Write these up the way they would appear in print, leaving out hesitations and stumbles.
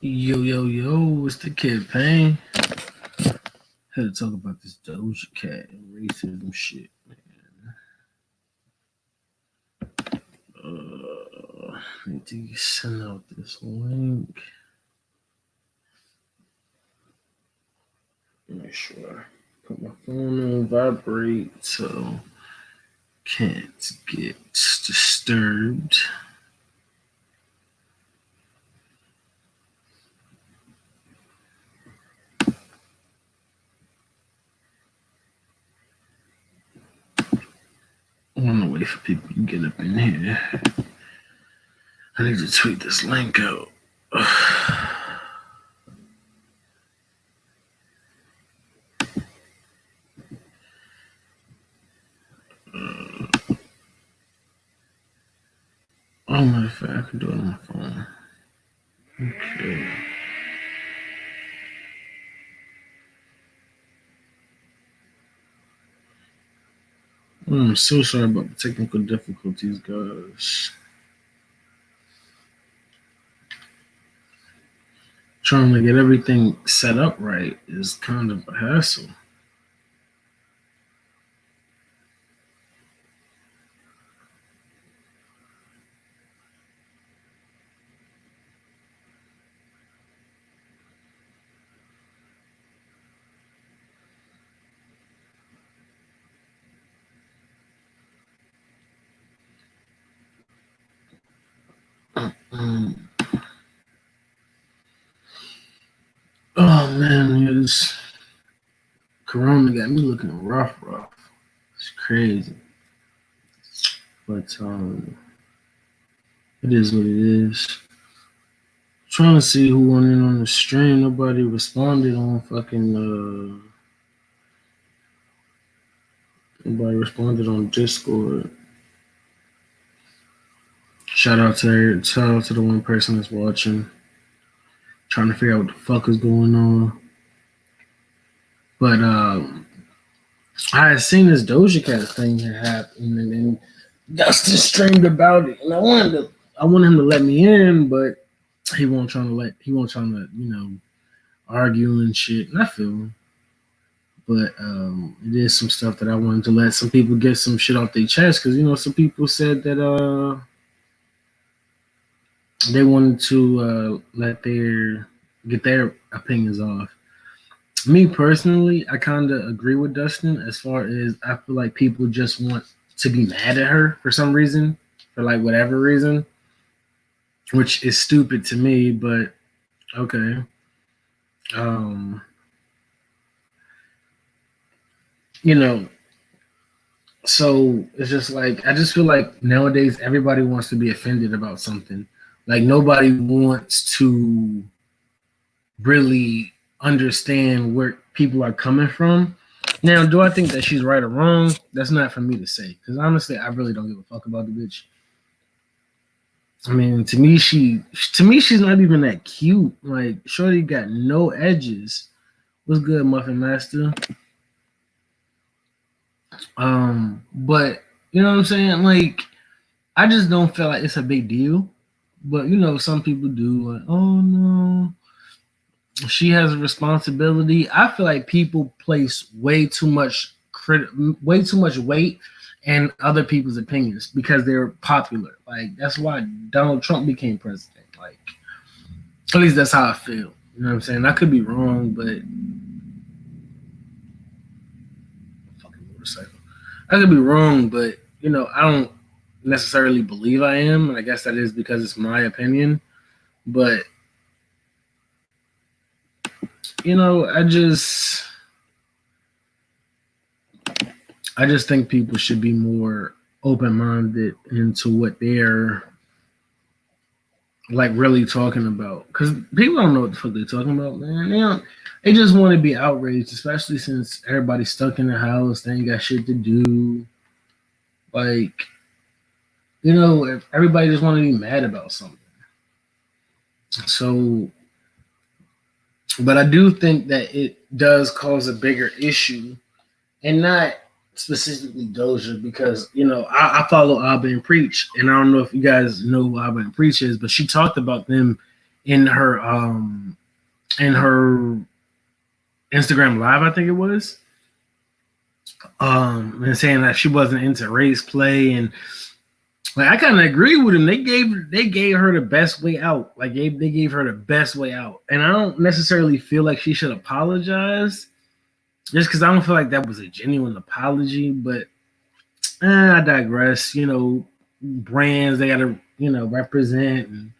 Yo, it's the Kid Pain. Had to talk about this Doja Cat and racism shit, man. Need to send out this link. Make sure I put my phone on vibrate so can't get disturbed. I want to wait for people to get up in here. I need to tweet this link out. Oh, matter of fact, I can do it on my phone. Okay. I'm so sorry about the technical difficulties, guys. Trying to get everything set up right is kind of a hassle. Oh man, this Corona got me looking rough. It's crazy, but it is what it is. Trying to see who went in on the stream. Nobody responded on fucking. Nobody responded on Discord. Shout out to the one person that's watching. Trying to figure out what the fuck is going on. But I had seen this Doja Cat thing happen, and then Dustin streamed about it, and I wanted him to let me in, but he won't trying to argue and shit. And I feel him, but it is some stuff that I wanted to let some people get some shit off their chest, because some people said that they wanted to get their opinions off. Me personally, I kind of agree with Dustin as far as I feel like people just want to be mad at her for some reason, for like whatever reason, which is stupid to me, but okay. So it's just like, I just feel like nowadays everybody wants to be offended about something. Like nobody wants to really understand where people are coming from. Now, do I think that she's right or wrong? That's not for me to say, because honestly, I really don't give a fuck about the bitch. I mean, to me, she's not even that cute. Like, shorty got no edges. What's good, Muffin Master? But you know what I'm saying? Like, I just don't feel like it's a big deal. But some people do. Like, oh no, she has a responsibility. I feel like people place way too much weight in other people's opinions because they're popular. Like that's why Donald Trump became president. Like at least that's how I feel. You know what I'm saying? I could be wrong, but fucking motorcycle. I could be wrong, but I don't necessarily believe I am, and I guess that is because it's my opinion. But I just think people should be more open-minded into what they're like really talking about, because people don't know what the fuck they're talking about, man. They just want to be outraged, especially since everybody's stuck in the house. They ain't got shit to do. Like, if everybody just want to be mad about something. So, but I do think that it does cause a bigger issue, and not specifically Doja, because I follow Abba and Preach, and I don't know if you guys know who Abba and Preach is, but she talked about them in her in her Instagram live, I think it was, and saying that she wasn't into race play, and like I kind of agree with him. They gave her the best way out. Like they gave her the best way out, and I don't necessarily feel like she should apologize, just because I don't feel like that was a genuine apology. But I digress. Brands, they gotta represent and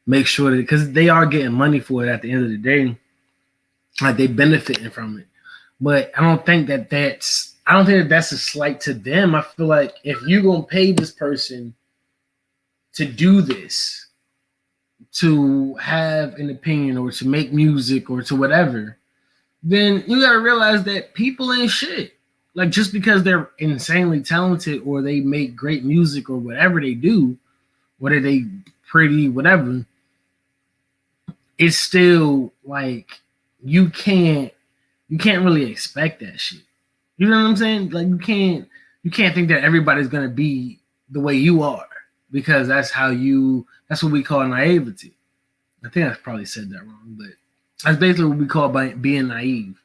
make sure that, because they are getting money for it at the end of the day, like they benefiting from it. But I don't think that that's a slight to them. I feel like if you're gonna pay this person to do this, to have an opinion or to make music or to whatever, then you gotta realize that people ain't shit. Like just because they're insanely talented or they make great music or whatever they do, whether they pretty, whatever, it's still like you can't really expect that shit. You know what I'm saying? Like you can't think that everybody's gonna be the way you are, because that's what we call naivety. I think I probably said that wrong, but that's basically what we call by being naive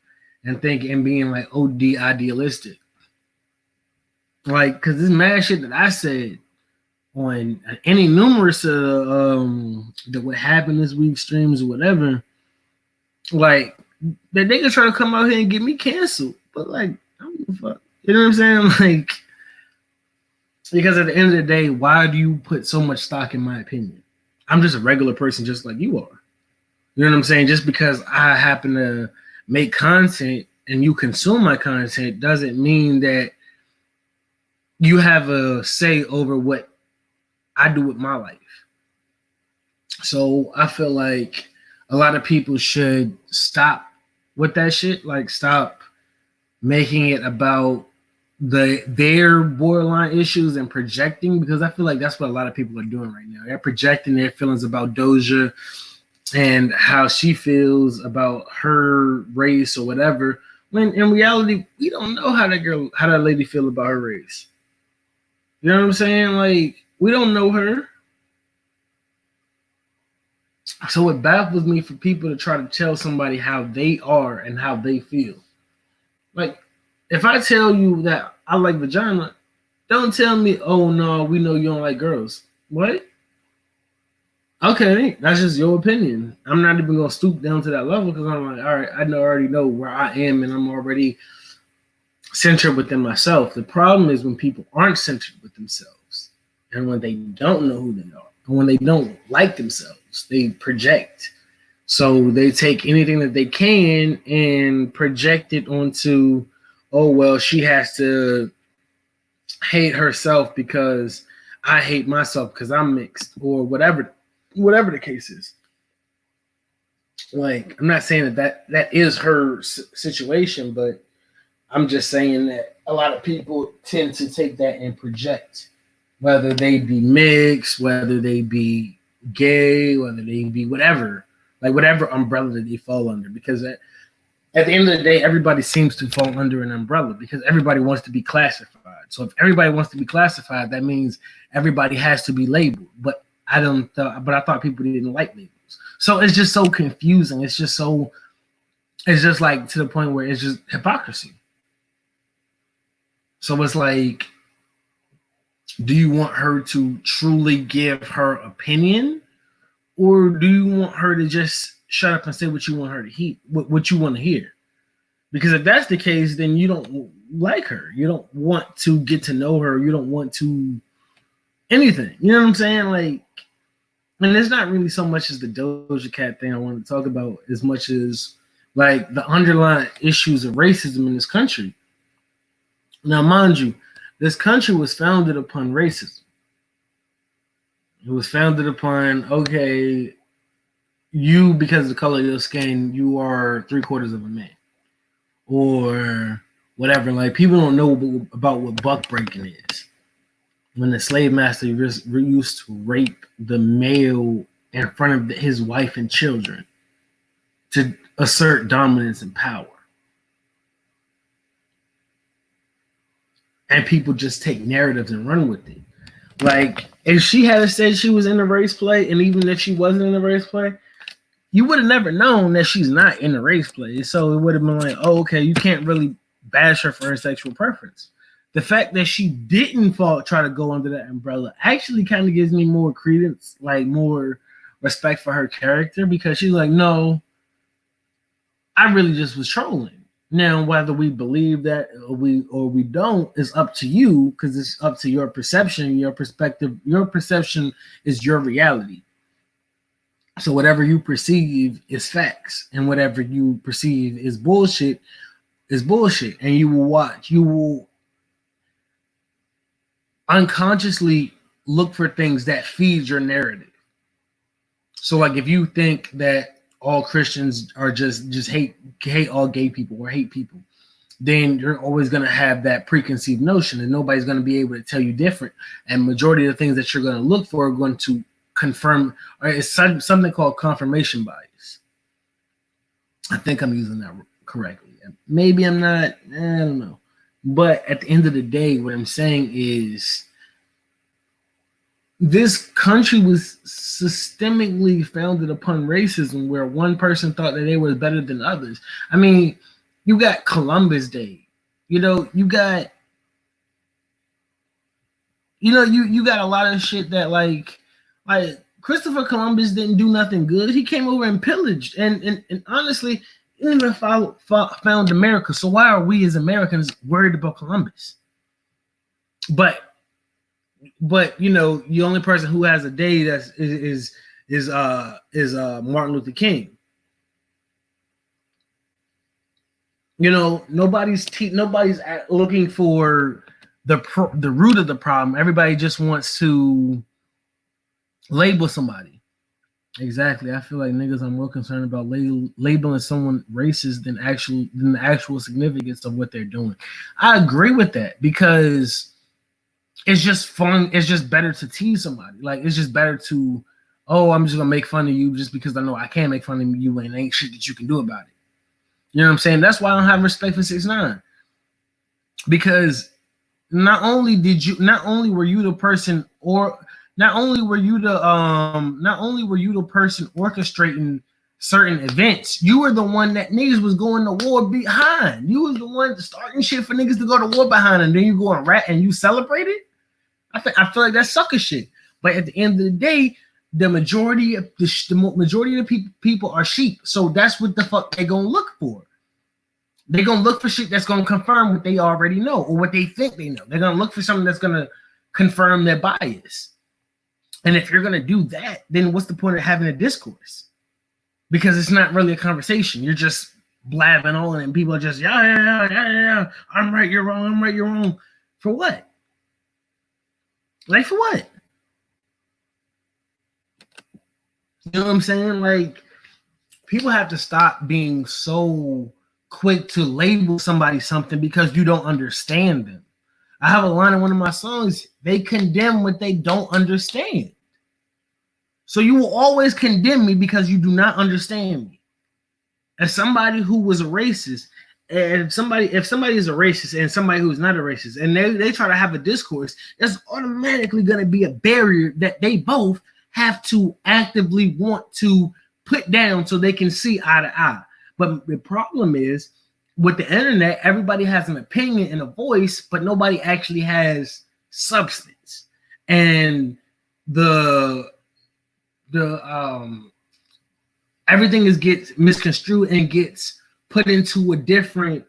and being like OD idealistic. Like, because this mad shit that I said on any numerous that what happened this week streams or whatever, like that they can try to come out here and get me canceled, but like I don't give a fuck. You know what I'm saying? Like, because at the end of the day, why do you put so much stock in my opinion? I'm just a regular person, just like you are. You know what I'm saying? Just because I happen to make content and you consume my content doesn't mean that you have a say over what I do with my life. So I feel like a lot of people should stop with that shit. Like, stop making it about their borderline issues and projecting, because I feel like that's what a lot of people are doing right now. They're projecting their feelings about Doja and how she feels about her race or whatever, when in reality we don't know how that lady feel about her race. You know what I'm saying? Like, we don't know her. So it baffles me for people to try to tell somebody how they are and how they feel. Like, if I tell you that I like vagina, don't tell me, oh no, we know you don't like girls. What? Okay, that's just your opinion. I'm not even gonna stoop down to that level, because I'm like, all right, I already know where I am, and I'm already centered within myself. The problem is when people aren't centered with themselves, and when they don't know who they are, and when they don't like themselves, they project. So they take anything that they can and project it onto, oh well, she has to hate herself because I hate myself because I'm mixed, or whatever the case is. Like, I'm not saying that is her situation, but I'm just saying that a lot of people tend to take that and project, whether they be mixed, whether they be gay, whether they be whatever, like whatever umbrella that they fall under. Because at the end of the day, everybody seems to fall under an umbrella because everybody wants to be classified. So if everybody wants to be classified, that means everybody has to be labeled. But I thought people didn't like labels. So it's just so confusing. It's just like to the point where it's just hypocrisy. So it's like, do you want her to truly give her opinion, or do you want her to just shut up and say what you want her to hear, what you want to hear? Because if that's the case, then you don't like her. You don't want to get to know her. You don't want to anything. You know what I'm saying? Like, and it's not really so much as the Doja Cat thing I want to talk about, as much as like the underlying issues of racism in this country. Now, mind you, this country was founded upon racism. It was founded upon, okay, you, because of the color of your skin, you are 3/4 of a man, or whatever. Like, people don't know about what buck breaking is. When the slave master used to rape the male in front of his wife and children to assert dominance and power. And people just take narratives and run with it. Like, if she had said she was in a race play, and even if she wasn't in a race play, you would have never known that she's not in the race play. So it would have been like, oh, okay, you can't really bash her for her sexual preference. The fact that she didn't try to go under that umbrella actually kind of gives me more credence, like more respect for her character, because she's like, no, I really just was trolling. Now, whether we believe that or we don't is up to you, because it's up to your perception, your perspective. Your perception is your reality. So whatever you perceive is facts, and whatever you perceive is bullshit, and you will unconsciously look for things that feed your narrative. So like if you think that all Christians are just hate all gay people or hate people, then you're always going to have that preconceived notion, and nobody's going to be able to tell you different. And majority of the things that you're going to look for are going to confirm, or it's something called confirmation bias. I think I'm using that correctly. Maybe I'm not. I don't know. But at the end of the day, what I'm saying is this country was systemically founded upon racism, where one person thought that they were better than others. I mean, you got Columbus Day. You got you got a lot of shit that like Christopher Columbus didn't do nothing good. He came over and pillaged, and honestly, he didn't even found America. So why are we as Americans worried about Columbus? But the only person who has a day that is Martin Luther King. Nobody's looking for the root of the problem. Everybody just wants to label somebody. Exactly. I feel like niggas are more concerned about labeling someone racist than the actual significance of what they're doing. I agree with that, because it's just fun. It's just better to tease somebody. Like, it's just better to, oh, I'm just gonna make fun of you just because I know I can't make fun of you and ain't shit that you can do about it. You know what I'm saying? That's why I don't have respect for 6ix9ine. Because not only were you the person orchestrating certain events, you were the one that niggas was going to war behind. You was the one starting shit for niggas to go to war behind, and then you go and rat and you celebrate it. I feel like that's sucker shit. But at the end of the day, the majority of the people are sheep. So that's what the fuck they gonna look for. They're gonna look for shit that's gonna confirm what they already know or what they think they know. They're gonna look for something that's gonna confirm their bias. And if you're gonna do that, then what's the point of having a discourse? Because it's not really a conversation. You're just blabbing on, and people are just yeah. I'm right, you're wrong. I'm right, you're wrong. For what? Like, for what? You know what I'm saying? Like, people have to stop being so quick to label somebody something because you don't understand them. I have a line in one of my songs: they condemn what they don't understand. So you will always condemn me because you do not understand me. As somebody who was a racist, and if somebody is a racist and somebody who's not a racist, and they try to have a discourse, there's automatically going to be a barrier that they both have to actively want to put down so they can see eye to eye. But the problem is, with the internet, everybody has an opinion and a voice, but nobody actually has substance. And everything gets misconstrued and gets put into a different.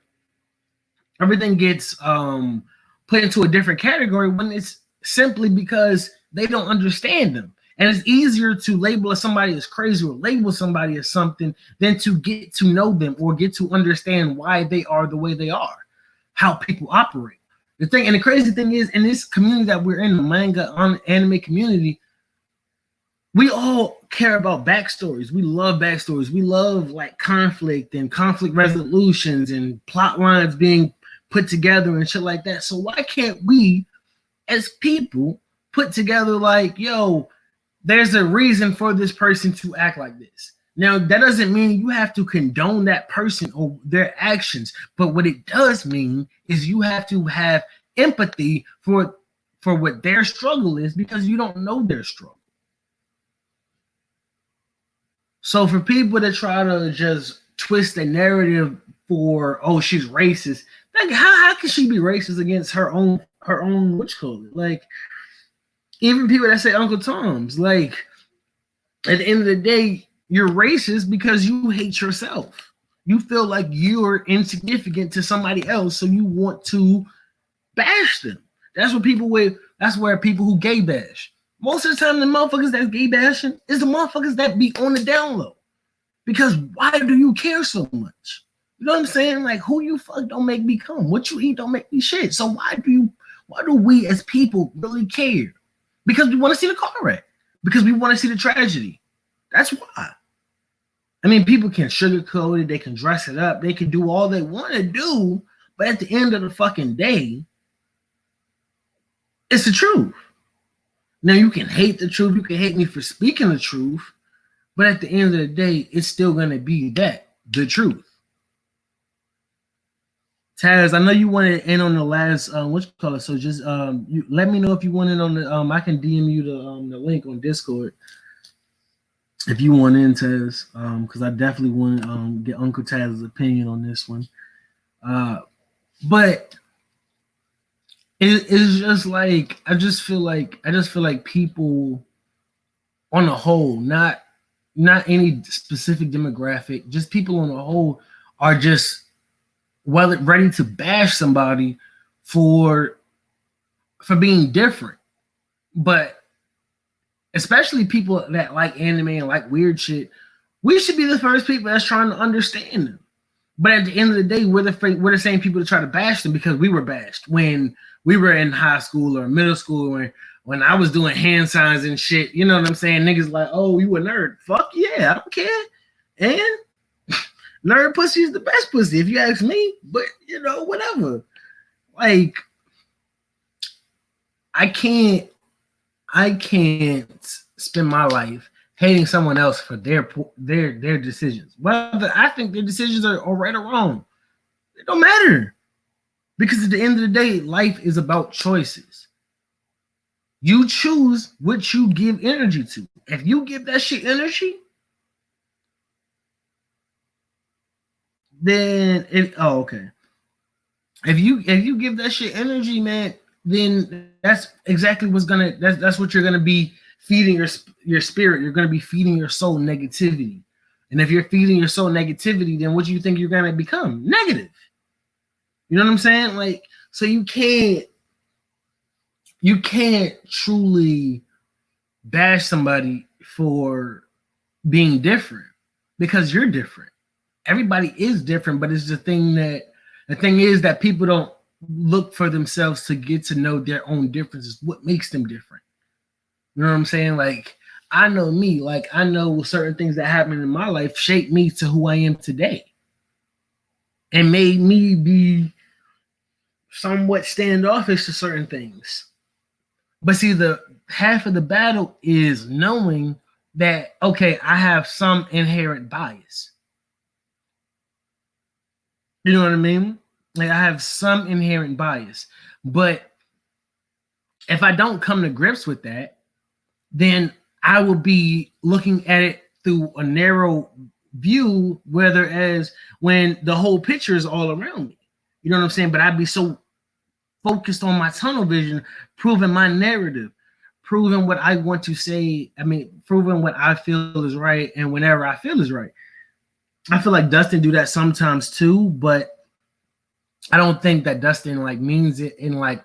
Everything gets put into a different category when it's simply because they don't understand them. And it's easier to label somebody as crazy or label somebody as something than to get to know them or get to understand why they are the way they are, how people operate. The crazy thing is, in this community that we're in, the manga anime community, we all care about backstories. We love backstories. We love like conflict and conflict resolutions and plot lines being put together and shit like that. So why can't we, as people, put together like, yo, there's a reason for this person to act like this. Now, that doesn't mean you have to condone that person or their actions, but what it does mean is you have to have empathy for what their struggle is, because you don't know their struggle. So for people that try to just twist the narrative for, oh, she's racist, like how can she be racist against her own witch call it? Like even people that say Uncle Tom's, like at the end of the day, you're racist because you hate yourself. You feel like you're insignificant to somebody else, so you want to bash them. That's what people with. That's where people who gay bash. Most of the time, the motherfuckers that gay bashing is the motherfuckers that be on the down low. Because why do you care so much? You know what I'm saying? Like who you fuck don't make me come. What you eat don't make me shit. So why do we as people really care? Because we want to see the car wreck. Because we want to see the tragedy. That's why. I mean, people can sugarcoat it, they can dress it up, they can do all they want to do, but at the end of the fucking day, it's the truth. Now you can hate the truth, you can hate me for speaking the truth, but at the end of the day, it's still gonna be that, the truth. Taz, I know you wanted in on the last what you call it, so just you let me know if you want it on the I can DM you the link on Discord if you want in, Taz, because I definitely want to get Uncle Taz's opinion on this one. But it's just like I just feel like people on the whole, not any specific demographic, just people on the whole are just ready to bash somebody for being different. But especially people that like anime and like weird shit, we should be the first people that's trying to understand them. But at the end of the day, we're the same people that try to bash them because we were bashed when we were in high school or middle school when I was doing hand signs and shit. You know what I'm saying? Niggas like, oh, you a nerd. Fuck yeah, I don't care. And nerd pussy is the best pussy if you ask me. But you know, whatever. Like, I can't spend my life hating someone else for their decisions. Whether I think their decisions are right or wrong, it don't matter. Because at the end of the day, life is about choices. You choose what you give energy to. If you give that shit energy, then okay. If you give that shit energy, man, then that's exactly that's what you're gonna be feeding your spirit. You're gonna be feeding your soul negativity. And if you're feeding your soul negativity, then what do you think you're gonna become? Negative. You know what I'm saying? Like, so you can't truly bash somebody for being different because you're different. Everybody is different, but it's the thing is that people don't look for themselves to get to know their own differences. What makes them different? You know what I'm saying? Like, I know me. Like, I know certain things that happened in my life shaped me to who I am today and made me be somewhat standoffish to certain things. But see, the half of the battle is knowing that, okay, I have some inherent bias. You know what I mean? Like, I have some inherent bias. But if I don't come to grips with that, then I will be looking at it through a narrow view, whereas when the whole picture is all around me. You know what I'm saying? But I'd be so focused on my tunnel vision, proving my narrative, proving what I want to say. I mean, proving what I feel is right and whenever I feel is right. I feel like Dustin do that sometimes too, but I don't think that Dustin like means it in a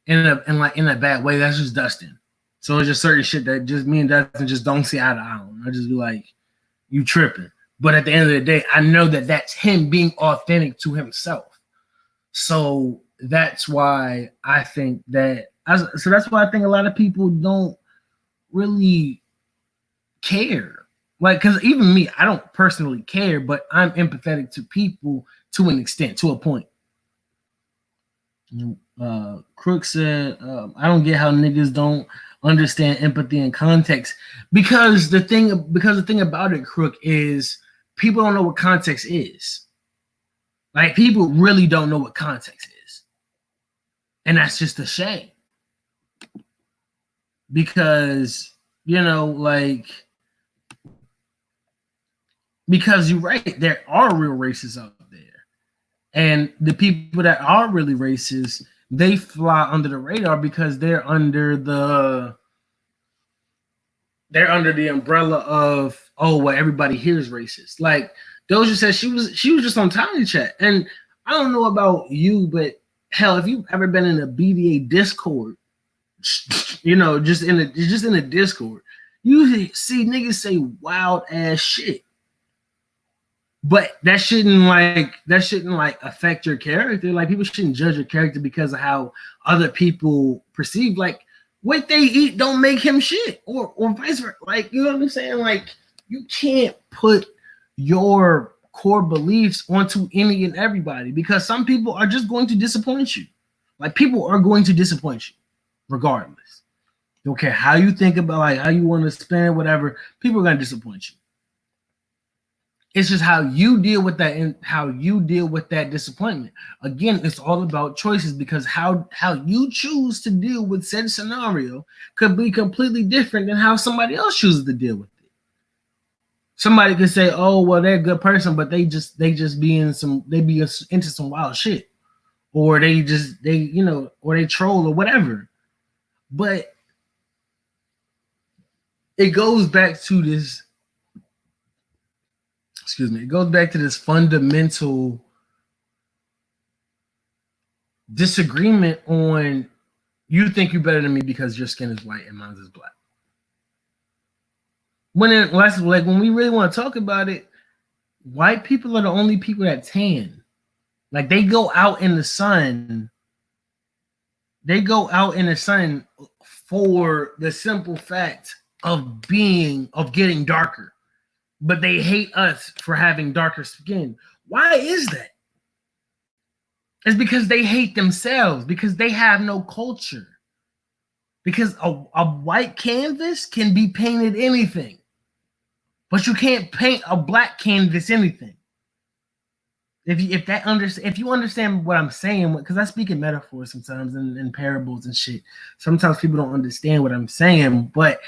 bad way. That's just Dustin. So it's just certain shit that just me and Dustin just don't see eye to eye on. I just be like, you tripping. But at the end of the day, I know that that's him being authentic to himself. So that's why I think that. So that's why I think a lot of people don't really care. Like, because even me, I don't personally care, but I'm empathetic to people to an extent, to a point. Crook said, I don't get how niggas don't understand empathy and context because the thing about it, Crook, is people don't know what context is. Like, people really don't know what context is, and that's just a shame because, you know, like, Because you're right, there are real racists out there, and the people that are really racist, they fly under the radar because they're under the umbrella of, oh, well, everybody here is racist. Like Doja said, she was just on Tiny Chat, and I don't know about you, but hell, if you've ever been in a BDA Discord, just in a Discord, you see niggas say wild ass shit. But that shouldn't affect your character. Like people shouldn't judge your character because of how other people perceive. Like what they eat don't make him shit, or vice versa. Like you know what I'm saying? Like you can't put your core beliefs onto any and everybody because some people are just going to disappoint you. Like people are going to disappoint you, regardless. Don't care how you think about like how you want to spend whatever. People are gonna disappoint you. It's just how you deal with that and how you deal with that disappointment. Again, it's all about choices because how you choose to deal with said scenario could be completely different than how somebody else chooses to deal with it. Somebody could say, "Oh, well, they're a good person, but they be into some wild shit, or or they troll or whatever." But it goes back to this. Excuse me. It goes back to this fundamental disagreement on you think you're better than me because your skin is white and mine is black. When we really want to talk about it, white people are the only people that tan. Like they go out in the sun. They go out in the sun for the simple fact of getting darker. But they hate us for having darker skin. Why is that? It's because they hate themselves, because they have no culture. Because a white canvas can be painted anything, but you can't paint a black canvas anything. If you understand what I'm saying, because I speak in metaphors sometimes and parables and shit. Sometimes people don't understand what I'm saying, but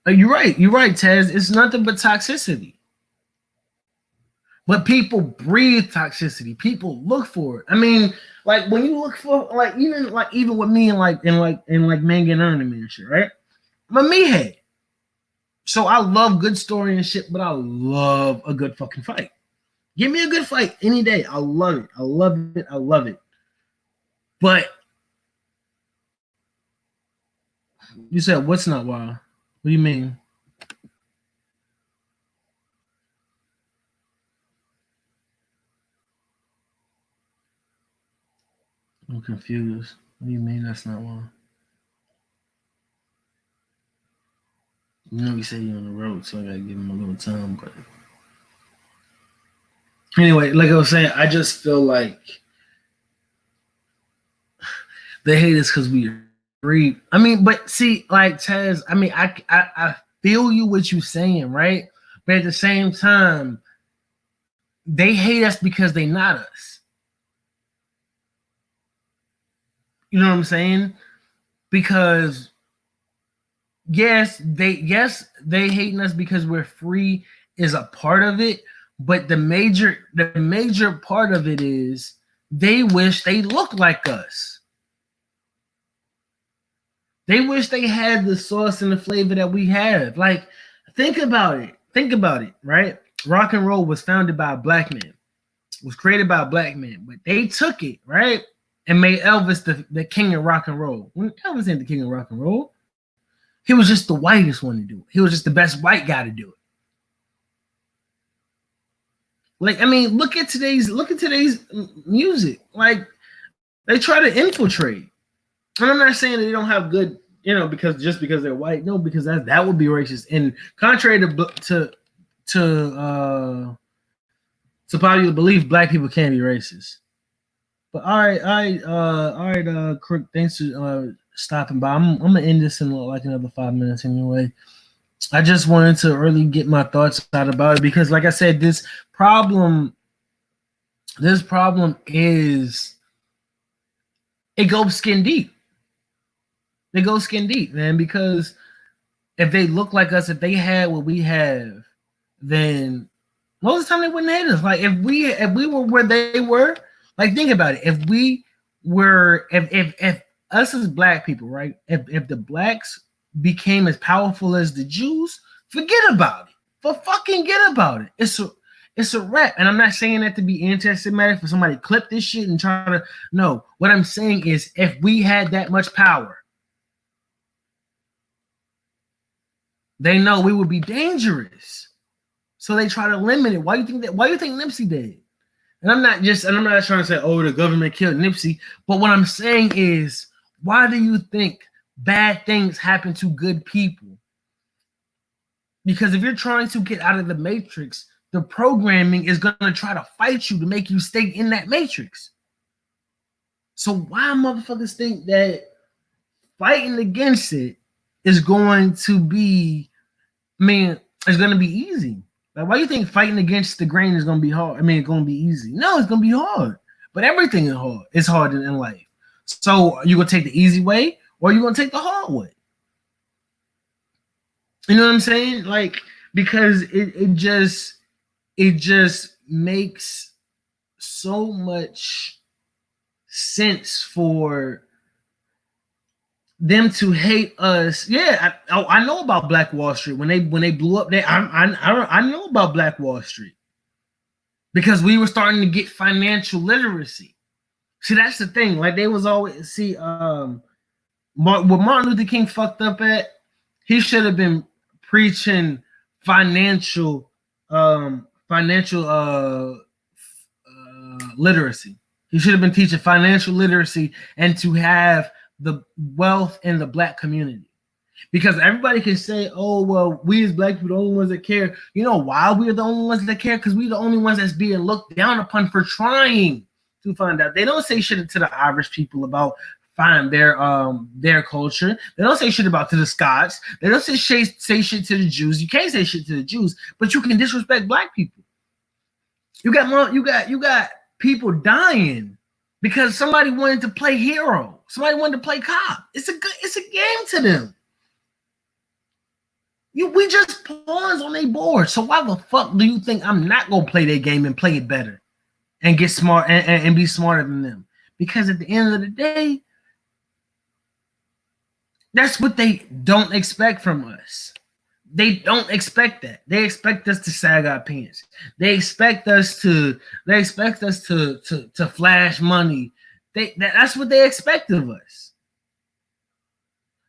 you're right, Tez. It's nothing but toxicity. But people breathe toxicity. People look for it. I mean, like when you look for even with me and manga and anime and shit, right? I'm a me head. So I love good story and shit, but I love a good fucking fight. Give me a good fight any day. I love it. I love it. I love it. But you said what's not wild? What do you mean? I'm confused. What do you mean that's not wild? You know, you say you're on the road, so I gotta give him a little time. But anyway, like I was saying, I just feel like they hate us because we agree. I mean, but see, like Tez, I mean, I feel you what you're saying, right? But at the same time, they hate us because they not us. You know what I'm saying? Because they hating us because we're free is a part of it, but the major part of it is they wish they looked like us. They wish they had the sauce and the flavor that we have. Like, think about it. Think about it, right? Rock and roll was founded by a black man, was created by a black man, but they took it, right? And made Elvis the king of rock and roll. When Elvis ain't the king of rock and roll, he was just the whitest one to do it. He was just the best white guy to do it. Like, I mean, look at today's music. Like, they try to infiltrate. And I'm not saying that they don't have good, because they're white. No, because that would be racist. And contrary to popular belief, black people can be racist. But all right, Crook. Thanks for stopping by. I'm gonna end this in like another 5 minutes anyway. I just wanted to really get my thoughts out about it because, like I said, this problem is it goes skin deep. It goes skin deep, man, because If they look like us, if they had what we have, then most of the time they wouldn't hate us. Like if we were where they were, like think about it. If we were if us as black people, right? If the blacks became as powerful as the Jews, forget about it. For fucking get about it. It's a wrap. And I'm not saying that to be anti-Semitic for somebody to clip this shit and try to no. What I'm saying is if we had that much power, they know we would be dangerous. So they try to limit it. Why do you think Nipsey did? And I'm not trying to say, oh, the government killed Nipsey. But what I'm saying is, why do you think bad things happen to good people? Because if you're trying to get out of the matrix, the programming is going to try to fight you to make you stay in that matrix. So why motherfuckers think that fighting against it is going to be, it's going to be easy? Like, why do you think fighting against the grain is going to be hard? It's going to be easy. No, it's going to be hard. But everything is hard. It's hard in life. So are you going to take the easy way or are you going to take the hard way? You know what I'm saying? Like, because it just makes so much sense for them to hate us. Yeah, I know about Black Wall Street when they blew up. I know about Black Wall Street because we were starting to get financial literacy. See, that's the thing. Like they was always what Martin Luther King fucked up at. He should have been preaching financial literacy. He should have been teaching financial literacy and to have the wealth in the black community. Because everybody can say, oh, well, we as black people are the only ones that care. You know why we're the only ones that care? Because we're the only ones that's being looked down upon for trying to find out. They don't say shit to the Irish people about find their culture. They don't say shit about to the Scots. They don't say shit to the Jews. You can't say shit to the Jews, but you can disrespect black people. You got people dying because somebody wanted to play hero. Somebody wanted to play cop. It's a game to them. We just pawns on their board. So why the fuck do you think I'm not gonna play their game and play it better and get smart and be smarter than them? Because at the end of the day, that's what they don't expect from us. They don't expect that. They expect us to sag our pants. They expect us to flash money. That's what they expect of us.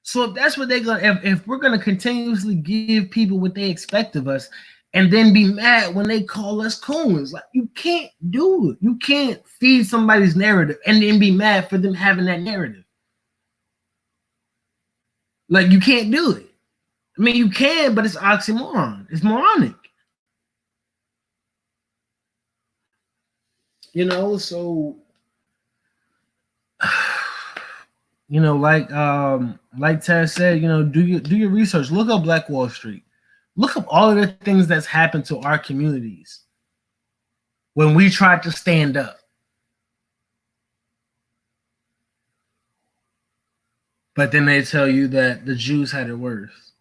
So if that's what they're gonna, if we're gonna continuously give people what they expect of us, and then be mad when they call us coons, like you can't do it. You can't feed somebody's narrative and then be mad for them having that narrative. Like you can't do it. You can, but it's oxymoron. It's moronic. So like Taz said, do your research. Look up Black Wall Street. Look up all of the things that's happened to our communities when we tried to stand up. But then they tell you that the Jews had it worse.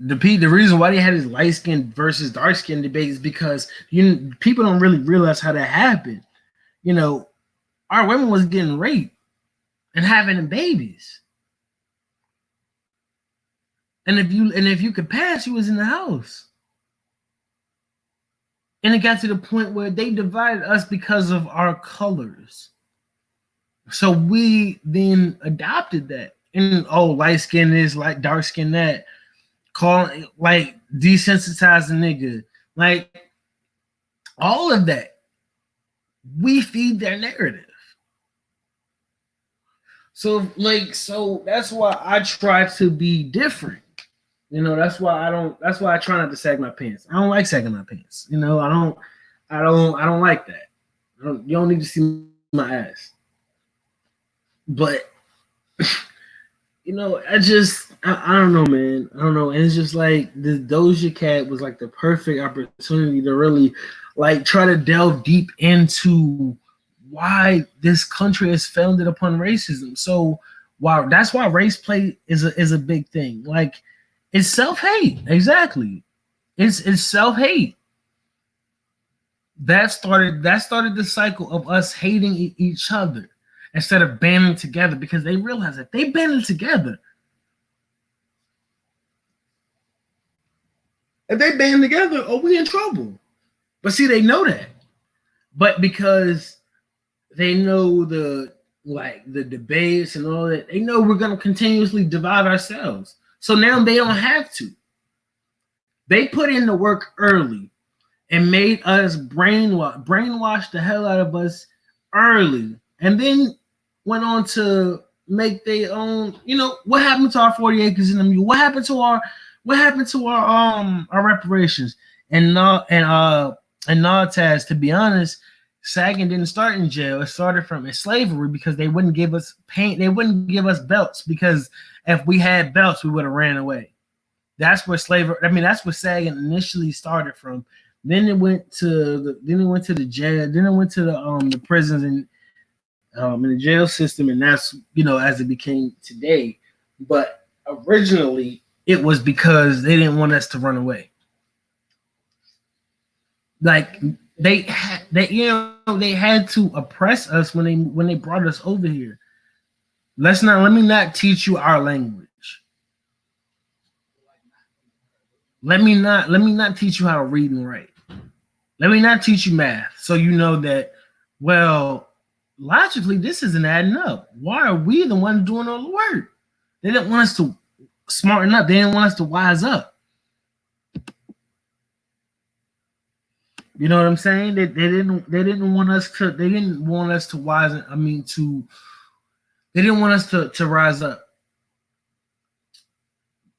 The reason why they had this light skin versus dark skin debate is because people don't really realize how that happened. Our women was getting raped and having babies, and if you could pass, you was in the house. And it got to the point where they divided us because of our colors. So we then adopted that. And light skin is like dark skin that. Calling like desensitizing nigga. Like all of that. We feed their narrative. So that's why I try to be different. That's why I try not to sag my pants. I don't like sagging my pants. I don't like that. You don't need to see my ass. But I don't know, man. I don't know. And it's just like the Doja Cat was like the perfect opportunity to really like try to delve deep into why this country is founded upon racism. So Wow, that's why race play is a big thing. Like it's self hate. Exactly. It's self hate. That started the cycle of us hating each other instead of banding together because they realize that they banded together. If they band together, oh, we in trouble. But see, they know that. But because they know the debates and all that, they know we're gonna continuously divide ourselves. So now they don't have to. They put in the work early and made us brainwash the hell out of us early, and then went on to make their own. You know what happened to our 40 acres in the mule? What happened to our reparations? And Taz, to be honest, sagging didn't start in jail. It started from slavery because they wouldn't give us paint. They wouldn't give us belts because if we had belts, we would have ran away. That's where slavery. I mean, that's where sagging initially started from. Then it went to the jail. Then it went to the prisons and in the jail system, and that's as it became today. But originally, it was because they didn't want us to run away. Like they had to oppress us when they brought us over here. Let me not teach you our language. Let me not teach you how to read and write. Let me not teach you math. So you know that, well, logically, this isn't adding up. Why are we the ones doing all the work? They didn't want us to smarten up. They didn't want us to wise up. You know what I'm saying? They didn't want us to wisen. They didn't want us to rise up.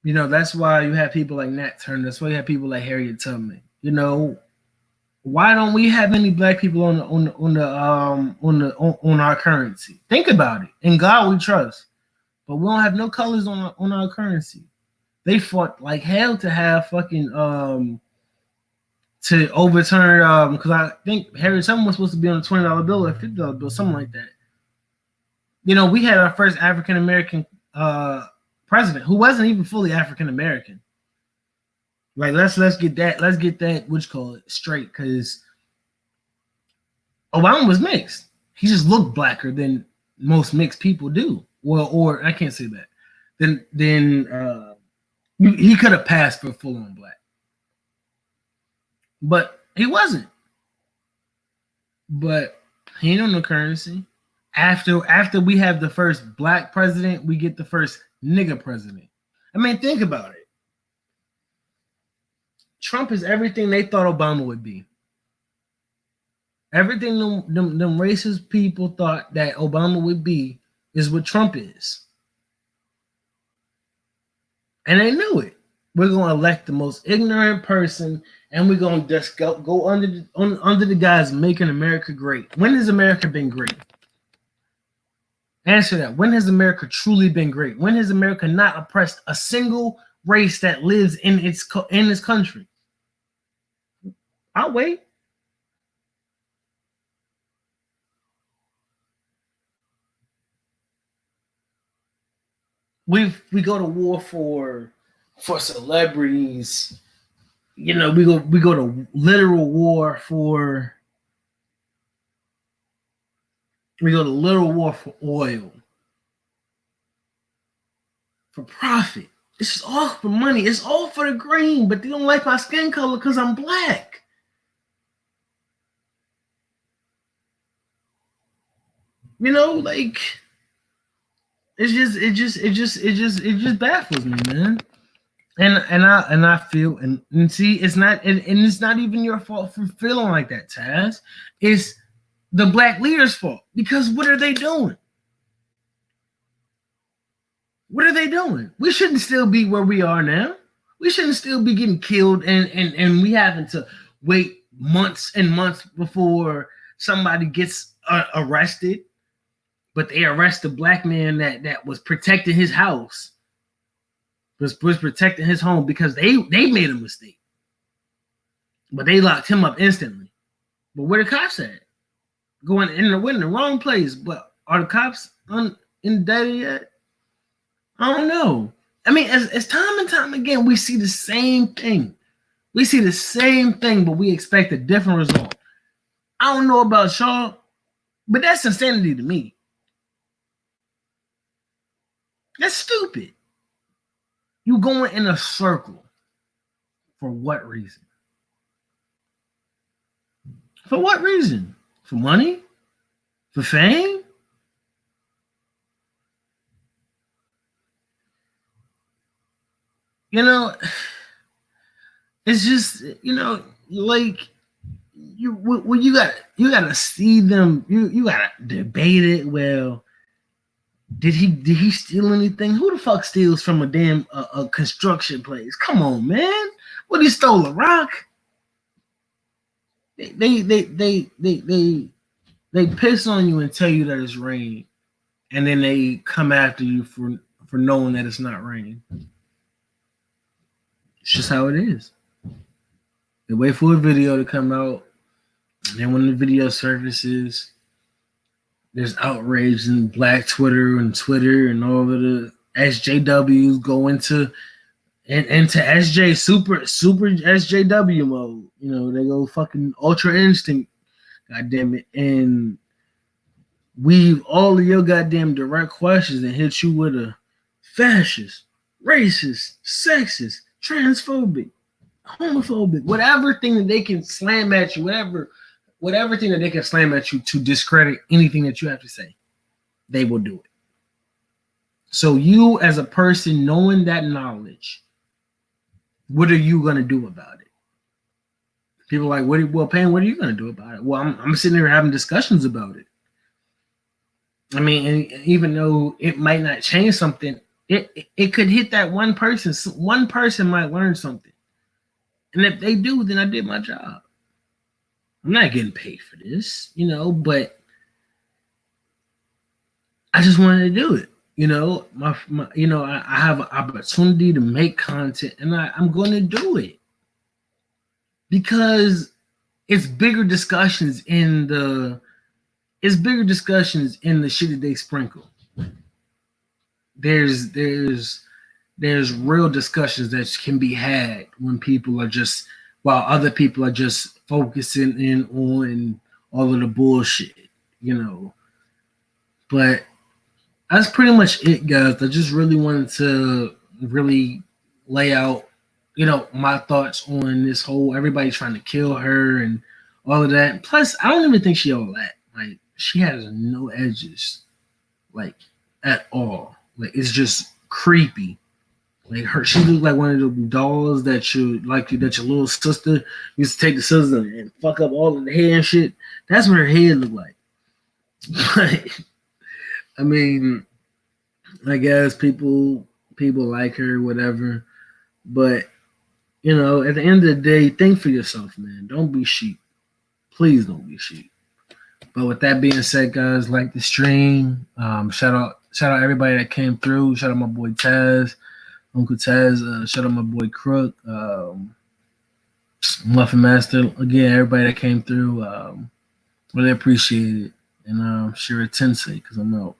That's why you have people like Nat Turner. That's why you have people like Harriet Tubman. Why don't we have any black people on our currency? Think about it. In God we trust, but we don't have no colors on our currency. They fought like hell to have fucking to overturn because I think Harriet Tubman was supposed to be on a $20 bill or $50 bill, something like that. We had our first African American president who wasn't even fully African American. Like let's get that straight, because Obama was mixed. He just looked blacker than most mixed people do. Well, or I can't say that. Then he could have passed for full on black, but he wasn't. But he ain't on no currency. After we have the first black president, we get the first nigga president. I mean, think about it. Trump is everything they thought Obama would be. Everything them racist people thought that Obama would be is what Trump is. And they knew it. We're going to elect the most ignorant person, and we're going to just go under the guise making America great. When has America been great? Answer that. When has America truly been great? When has America not oppressed a single race that lives in this country? I'll wait. We go to war for celebrities. We go to literal war for. We go to literal war for oil, for profit. It's just all for money. It's all for the green, but they don't like my skin color because I'm black. Like it just baffles me, man. And I feel and see, it's not and it's not even your fault for feeling like that, Taz. It's the black leaders' fault, because what are they doing? What are they doing? We shouldn't still be where we are now. We shouldn't still be getting killed and we having to wait months and months before somebody gets arrested. But they arrest the black man that was protecting his house, was protecting his home, because they made a mistake. But they locked him up instantly. But where the cops at? We're in the wrong place. But are the cops indicted yet? I don't know. I mean, as time and time again, we see the same thing. We see the same thing, but we expect a different result. I don't know about y'all, but that's insanity to me. That's stupid. You going in a circle for what reason? For what reason? For money? For fame? You know, it's just like you gotta see them. You gotta debate it. Well, did he steal anything? Who the fuck steals from a damn a construction place? Come on, man. What, he stole a rock? They piss on you and tell you that it's rain, and then they come after you for knowing that it's not rain. It's just how it is. They wait for a video to come out, and then when the video surfaces, there's outrage in Black Twitter and all of the SJWs go into SJ super SJW mode. They go fucking ultra instinct, goddamn it, and weave all of your goddamn direct questions and hit you with a fascist, racist, sexist, transphobic, homophobic, whatever thing that they can slam at you, whatever thing that they can slam at you to discredit anything that you have to say, they will do it. So you, as a person, knowing that knowledge, what are you gonna do about it? People are like, Payne, what are you gonna do about it? Well, I'm sitting here having discussions about it. I mean, and even though it might not change something, it could hit that one person. One person might learn something, and if they do, then I did my job. I'm not getting paid for this, but I just wanted to do it. I have an opportunity to make content, and I'm going to do it because it's bigger discussions in the shit that they sprinkle. There's real discussions that can be had while other people are just focusing in on all of the bullshit, But that's pretty much it, guys. I just really wanted to really lay out, my thoughts on this whole everybody trying to kill her and all of that. Plus, I don't even think she all that. Like, she has no edges, like, at all. Like, it's just creepy. Like, she looked like one of the dolls that your little sister used to take the scissors and fuck up all of the hair and shit. That's what her head looked like. But I mean, I guess people like her, whatever. But at the end of the day, think for yourself, man. Don't be sheep. Please don't be sheep. But with that being said, guys, like the stream. Shout out everybody that came through. Shout out my boy Taz, Uncle Taz. Shout out my boy Crook, Muffin Master. Again, everybody that came through. Really appreciate it. And share a tensei because I'm out.